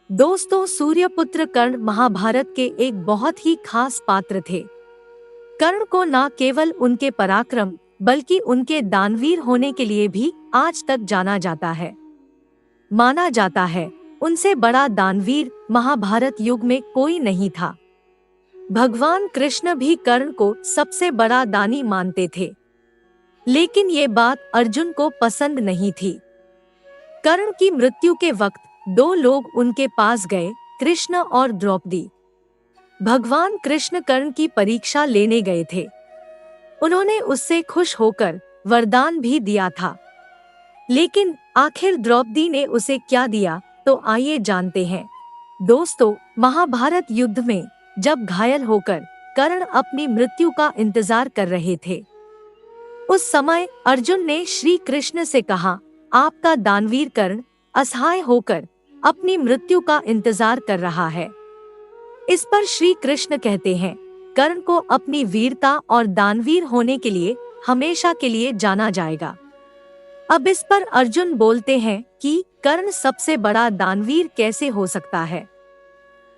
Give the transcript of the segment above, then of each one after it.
दोस्तों, सूर्यपुत्र कर्ण महाभारत के एक बहुत ही खास पात्र थे। कर्ण को न केवल उनके पराक्रम बल्कि उनके दानवीर होने के लिए भी आज तक जाना जाता है। माना जाता है उनसे बड़ा दानवीर महाभारत युग में कोई नहीं था। भगवान कृष्ण भी कर्ण को सबसे बड़ा दानी मानते थे, लेकिन ये बात अर्जुन को पसंद नहीं थी। कर्ण की मृत्यु के वक्त दो लोग उनके पास गए, कृष्ण और द्रौपदी। भगवान कृष्ण कर्ण की परीक्षा लेने गए थे। उन्होंने उससे खुश होकर वरदान भी दिया था, लेकिन आखिर द्रौपदी ने उसे क्या दिया, तो आइए जानते हैं। दोस्तों, महाभारत युद्ध में जब घायल होकर कर्ण अपनी मृत्यु का इंतजार कर रहे थे, उस समय अर्जुन ने श्री कृष्ण से कहा, आपका दानवीर कर्ण असहाय होकर अपनी मृत्यु का इंतजार कर रहा है। इस पर श्री कृष्ण कहते हैं, कर्ण को अपनी वीरता और दानवीर होने के लिए हमेशा के लिए जाना जाएगा। अब इस पर अर्जुन बोलते हैं कि कर्ण सबसे बड़ा दानवीर कैसे हो सकता है।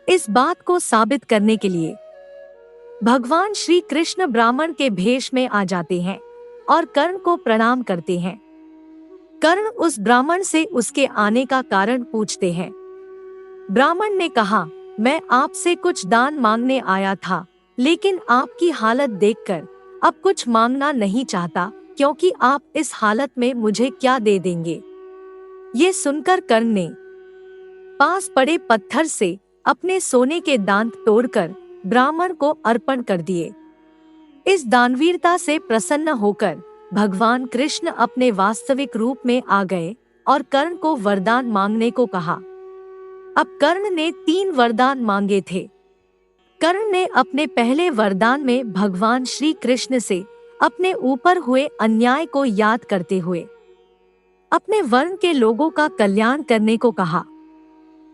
इस बात को साबित करने के लिए भगवान श्री कृष्ण ब्राह्मण के भेष में आ जाते हैं और कर्ण को प्रणाम करते हैं। कर्ण उस ब्राह्मण से उसके आने का कारण पूछते हैं। ब्राह्मण ने कहा, मैं आपसे कुछ दान मांगने आया था, लेकिन आपकी हालत देखकर अब कुछ मांगना नहीं चाहता, क्योंकि आप इस हालत में मुझे क्या दे देंगे। ये सुनकर कर्ण ने पास पड़े पत्थर से अपने सोने के दांत तोड़कर ब्राह्मण को अर्पण कर दिए। इस दानवीरता से प्रसन्न होकर भगवान कृष्ण अपने वास्तविक रूप में आ गए और कर्ण को वरदान मांगने को कहा। अब कर्ण ने 3 वरदान मांगे थे। कर्ण ने अपने पहले वरदान में भगवान श्री कृष्ण से अपने ऊपर हुए अन्याय को याद करते हुए अपने वर्ण के लोगों का कल्याण करने को कहा।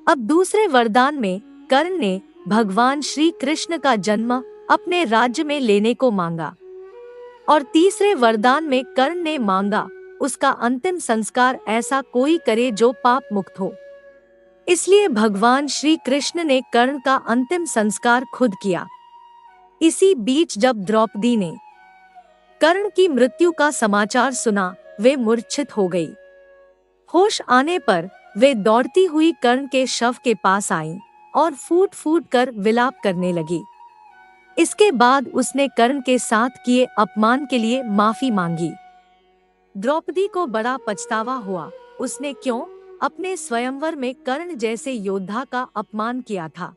अब दूसरे वरदान में कर्ण ने भगवान श्री कृष्ण का जन्म अपने राज्य में लेने को मांगा और तीसरे वरदान में कर्ण ने मांगा उसका अंतिम संस्कार ऐसा कोई करे जो पाप मुक्त हो। इसलिए भगवान श्री कृष्ण ने कर्ण का अंतिम संस्कार खुद किया। इसी बीच जब द्रौपदी ने कर्ण की मृत्यु का समाचार सुना, वे मूर्छित हो गई। होश आने पर वे दौड़ती हुई कर्ण के शव के पास आईं और फूट फूट कर विलाप करने लगी। इसके बाद उसने कर्ण के साथ किए अपमान के लिए माफी मांगी। द्रौपदी को बड़ा पछतावा हुआ, उसने क्यों अपने स्वयंवर में कर्ण जैसे योद्धा का अपमान किया था।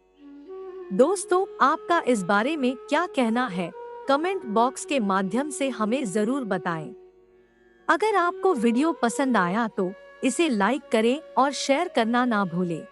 दोस्तों, आपका इस बारे में क्या कहना है, कमेंट बॉक्स के माध्यम से हमें जरूर बताएं। अगर आपको वीडियो पसंद आया तो इसे लाइक करें और शेयर करना ना भूलें।